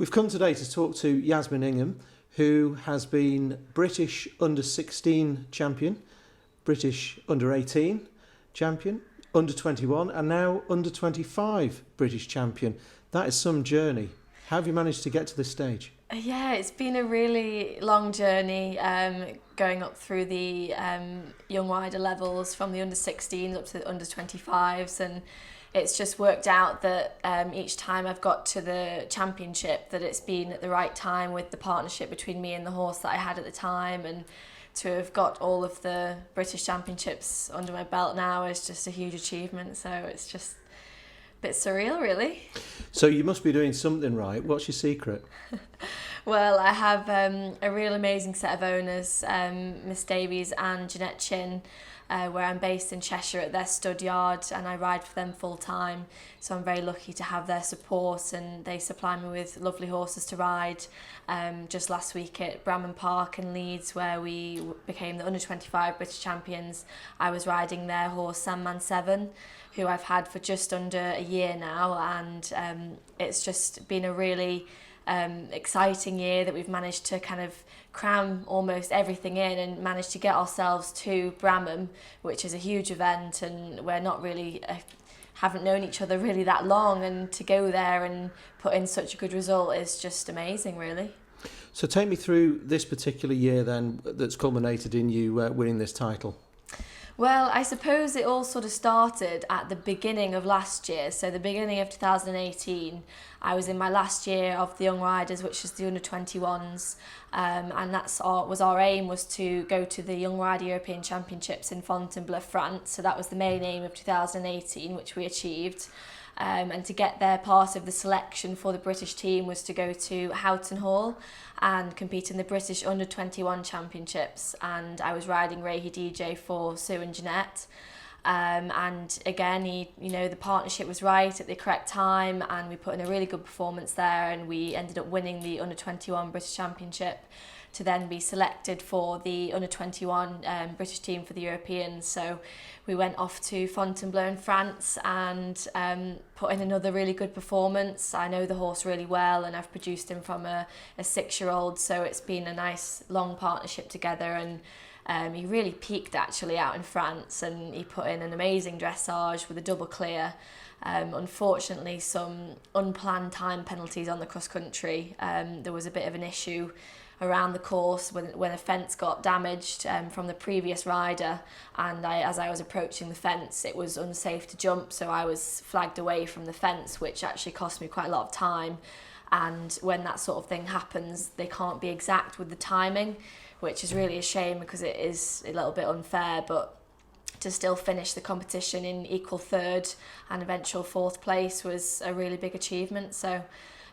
We've come today to talk to Yasmin Ingham, who has been British under-16 champion, British under-18 champion, under-21 and now under-25 British champion. That is some journey. How have you managed to get to this stage? Yeah, it's been a really long journey, going up through the young wider levels from the under-16s up to the under-25s, and it's just worked out that each time I've got to the championship that it's been at the right time with the partnership between me and the horse that I had at the time, and to have got all of the British Championships under my belt now is just a huge achievement. So it's just a bit surreal, really. So you must be doing something right. What's your secret? Well, I have a real amazing set of owners, Miss Davies and Jeanette Chin, where I'm based in Cheshire at their stud yard, and I ride for them full time. So I'm very lucky to have their support, and they supply me with lovely horses to ride. Just last week at Bramham Park in Leeds, where we became the under-25 British champions, I was riding their horse Sandman 7, who I've had for just under a year now, and it's just been a really exciting year that we've managed to kind of cram almost everything in and managed to get ourselves to Bramham, which is a huge event, and we're not really haven't known each other really that long, and to go there and put in such a good result is just amazing, really. So take me through this particular year then that's culminated in you winning this title. Well, I suppose it all sort of started at the beginning of last year. So the beginning of 2018, I was in my last year of the Young Riders, which is the under-21s. And was our aim was to go to the Young Rider European Championships in Fontainebleau, France. So that was the main aim of 2018, which we achieved. And to get there, part of the selection for the British team was to go to Houghton Hall and compete in the British Under-21 Championships, and I was riding Rahi DJ for Sue and Jeanette. And again, the partnership was right at the correct time, and we put in a really good performance there, and we ended up winning the Under-21 British Championship to then be selected for the Under-21 British team for the Europeans. So we went off to Fontainebleau in France and put in another really good performance. I know the horse really well, and I've produced him from a 6-year-old, so it's been a nice long partnership together, and he really peaked actually out in France, and he put in an amazing dressage with a double clear. Unfortunately, some unplanned time penalties on the cross country. There was a bit of an issue around the course when a fence got damaged from the previous rider, and as I was approaching the fence, it was unsafe to jump, so I was flagged away from the fence, which actually cost me quite a lot of time. And when that sort of thing happens, they can't be exact with the timing, which is really a shame because it is a little bit unfair, but to still finish the competition in equal third and eventual fourth place was a really big achievement. So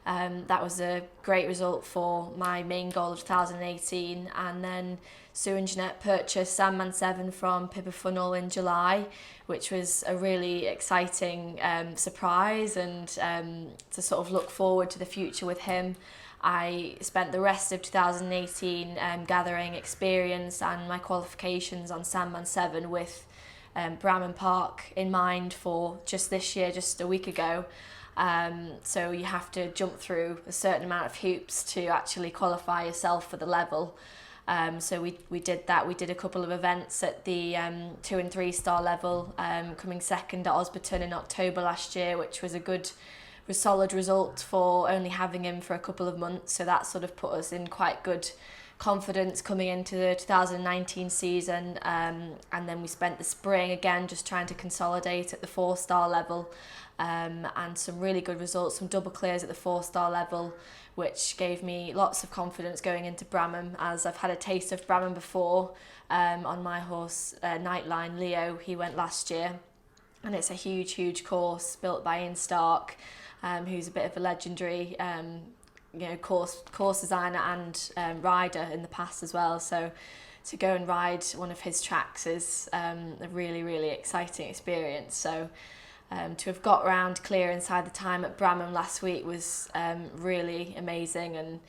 that was a great result for my main goal of 2018. And then Sue and Jeanette purchased Sandman 7 from Pippa Funnell in July, which was a really exciting surprise, and to sort of look forward to the future with him. I spent the rest of 2018 gathering experience and my qualifications on Sandman 7 with Bramham Park in mind for just this year, just a week ago. So you have to jump through a certain amount of hoops to actually qualify yourself for the level. So we did that. We did a couple of events at the 2 and 3 star level, coming second at Osberton in October last year, which was a solid result for only having him for a couple of months. So that sort of put us in quite good confidence coming into the 2019 season. And then we spent the spring again just trying to consolidate at the 4 star level. And some really good results, some double clears at the 4 star level, which gave me lots of confidence going into Bramham, as I've had a taste of Bramham before on my horse Nightline Leo. He went last year, and it's a huge course built by Ian Stark, who's a bit of a legendary course designer and rider in the past as well. So to go and ride one of his tracks is a really exciting experience. So to have got round clear inside the time at Bramham last week was really amazing, and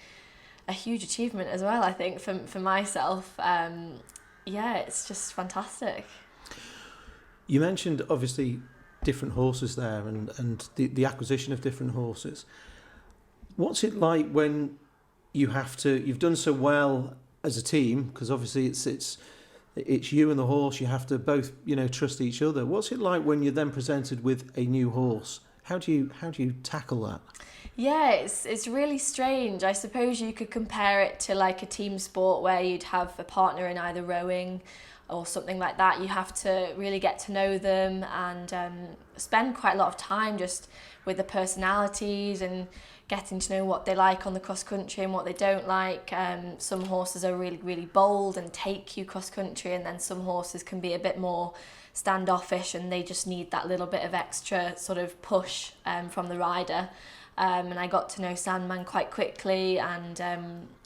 a huge achievement as well, I think, for myself. It's just fantastic. You mentioned obviously different horses there and the acquisition of different horses. What's it like when you've done so well as a team, because obviously it's you and the horse, you have to both, trust each other. What's it like when you're then presented with a new horse? How do you tackle that? Yeah, it's really strange. I suppose you could compare it to like a team sport where you'd have a partner in either rowing or something like that. You have to really get to know them and spend quite a lot of time just with the personalities and getting to know what they like on the cross country and what they don't like. Some horses are really, really bold and take you cross country, and then some horses can be a bit more standoffish and they just need that little bit of extra sort of push from the rider. And I got to know Sandman quite quickly and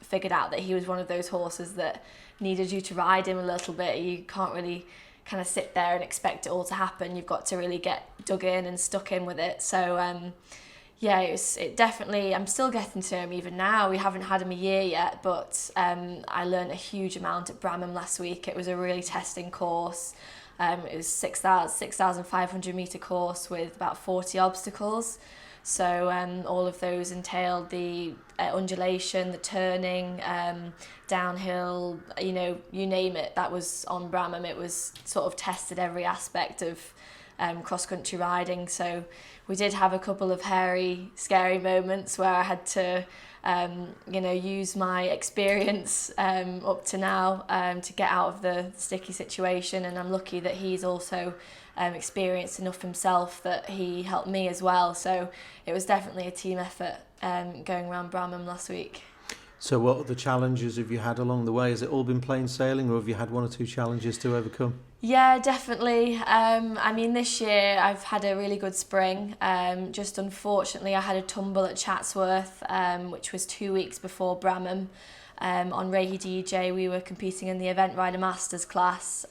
figured out that he was one of those horses that needed you to ride him a little bit. You can't really kind of sit there and expect it all to happen. You've got to really get dug in and stuck in with it. So yeah, it definitely, I'm still getting to him even now. We haven't had him a year yet, but I learned a huge amount at Bramham last week. It was a really testing course. It was 6,500 metre course with about 40 obstacles. So all of those entailed the undulation, the turning, downhill, you name it, that was on Bramham. It was sort of tested every aspect of cross-country riding. So we did have a couple of hairy, scary moments where I had to use my experience up to now to get out of the sticky situation. And I'm lucky that he's also experienced enough himself that he helped me as well. So it was definitely a team effort going around Bramham last week. So what other challenges have you had along the way? Has it all been plain sailing, or have you had one or two challenges to overcome? Yeah, definitely. This year I've had a really good spring. Just unfortunately I had a tumble at Chatsworth, which was 2 weeks before Bramham. On Rahy DJ we were competing in the Event Rider Masters class.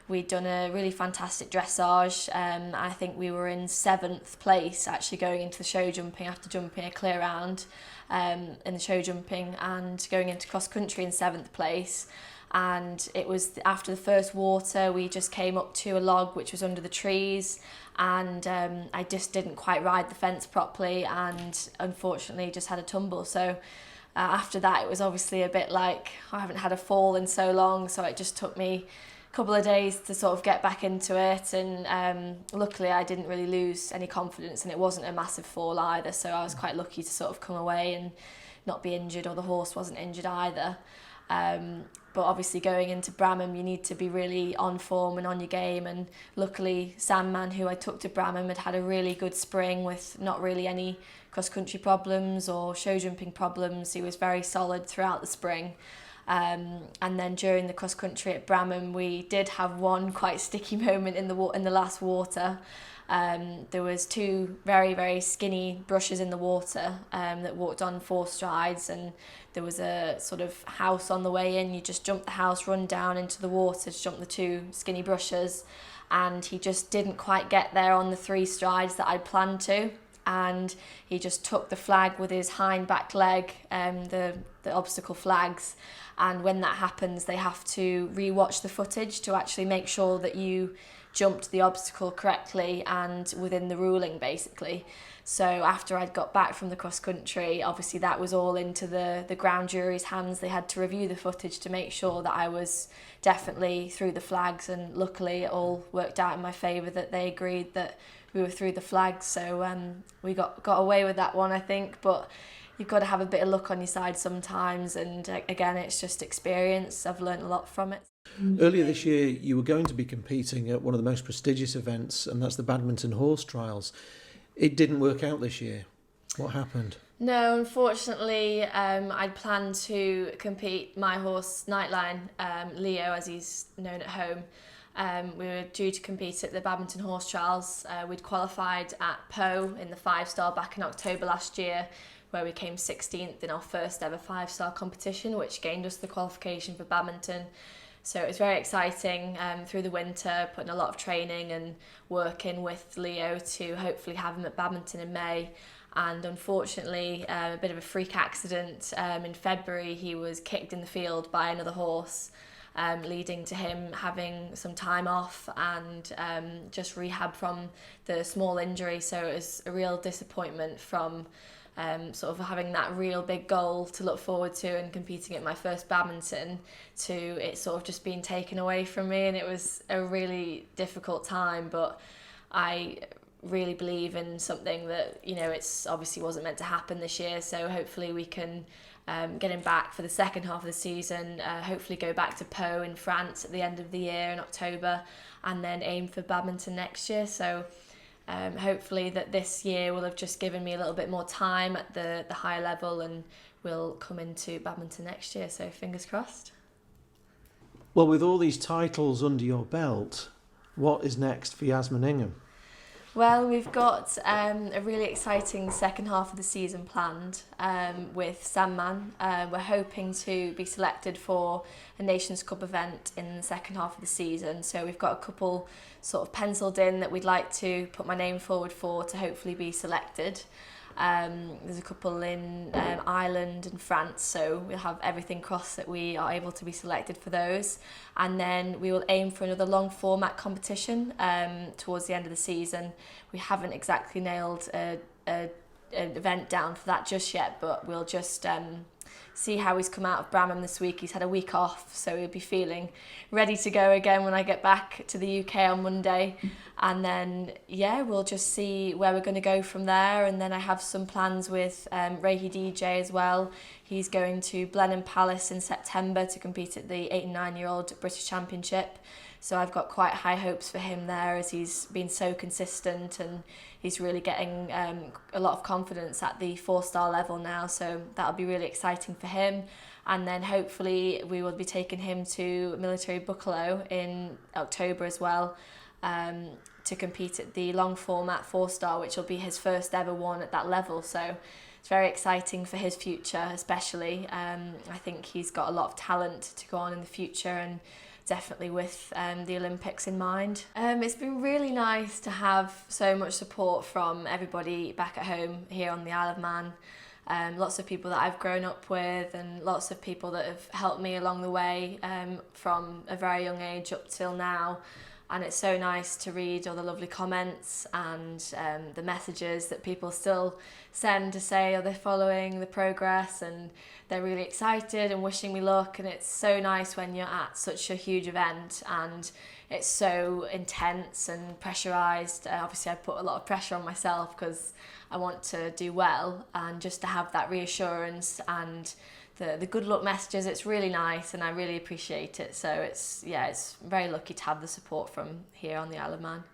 We'd done a really fantastic dressage. I think we were in 7th place actually going into the show jumping after jumping a clear round in the show jumping, and going into cross country in 7th place. And it was after the first water, we just came up to a log which was under the trees, and I just didn't quite ride the fence properly and unfortunately just had a tumble. So after that it was obviously a bit like I haven't had a fall in so long, so it just took me couple of days to sort of get back into it, and luckily I didn't really lose any confidence, and it wasn't a massive fall either, so I was quite lucky to sort of come away and not be injured, or the horse wasn't injured either. But obviously going into Bramham you need to be really on form and on your game, and luckily Sandman, who I took to Bramham, had a really good spring with not really any cross-country problems or show jumping problems. He was very solid throughout the spring. And then during the cross country at Bramham we did have one quite sticky moment in the last water. There was 2 very, very skinny brushes in the water that walked on 4 strides, and there was a sort of house on the way in. You just jump the house, run down into the water to jump the 2 skinny brushes, and he just didn't quite get there on the 3 strides that I'd planned to, and he just took the flag with his hind back leg, the obstacle flags. And when that happens, they have to re-watch the footage to actually make sure that you jumped the obstacle correctly and within the ruling, basically. So after I'd got back from the cross country, obviously that was all into the ground jury's hands. They had to review the footage to make sure that I was definitely through the flags, and luckily it all worked out in my favour that they agreed that we were through the flags. So we got away with that one, I think, but you've got to have a bit of luck on your side sometimes, and again it's just experience. I've learned a lot from it. Earlier this year you were going to be competing at one of the most prestigious events, and that's the Badminton Horse Trials. It didn't work out this year. What happened? No, unfortunately I'd planned to compete my horse Nightline, Leo as he's known at home. We were due to compete at the Badminton Horse Trials. We'd qualified at Poe in the 5-star back in October last year, where we came 16th in our first ever 5-star competition, which gained us the qualification for badminton. So it was very exciting through the winter, putting a lot of training and working with Leo to hopefully have him at badminton in May. And unfortunately, a bit of a freak accident. In February, he was kicked in the field by another horse, leading to him having some time off and just rehab from the small injury. So it was a real disappointment from sort of having that real big goal to look forward to and competing at my first badminton, to it sort of just being taken away from me, and it was a really difficult time. But I really believe in something that, you know, it's obviously wasn't meant to happen this year, so hopefully we can get him back for the second half of the season, hopefully go back to Pau in France at the end of the year in October, and then aim for badminton next year. So hopefully that this year will have just given me a little bit more time at the higher level, and we'll come into badminton next year, so fingers crossed. Well, with all these titles under your belt, what is next for Yasmin Ingham? Well, we've got a really exciting second half of the season planned with Sandman. We're hoping to be selected for a Nations Cup event in the second half of the season. So we've got a couple sort of penciled in that we'd like to put my name forward for to hopefully be selected. There's a couple in Ireland and France, so we'll have everything crossed that we are able to be selected for those, and then we will aim for another long format competition towards the end of the season. We haven't exactly nailed an event down for that just yet, but we'll just see how he's come out of Bramham this week. He's had a week off, so he'll be feeling ready to go again when I get back to the UK on Monday. And then, yeah, we'll just see where we're going to go from there. And then I have some plans with Rahi DJ as well. He's going to Blenheim Palace in September to compete at the 8 and 9-year-old British Championship. So I've got quite high hopes for him there, as he's been so consistent and he's really getting a lot of confidence at the 4-star level now. So that'll be really exciting for him. And then hopefully we will be taking him to Military Buccleuch in October as well, to compete at the long format 4-star, which will be his first ever one at that level. So it's very exciting for his future, especially. I think he's got a lot of talent to go on in the future, and definitely with the Olympics in mind. It's been really nice to have so much support from everybody back at home here on the Isle of Man. Lots of people that I've grown up with, and lots of people that have helped me along the way from a very young age up till now. And it's so nice to read all the lovely comments and the messages that people still send to say, oh, they're following the progress and they're really excited and wishing me luck. And it's so nice when you're at such a huge event and it's so intense and pressurised. Obviously, I put a lot of pressure on myself because I want to do well, and just to have that reassurance and the good luck messages, it's really nice and I really appreciate it. So it's very lucky to have the support from here on the Isle of Man.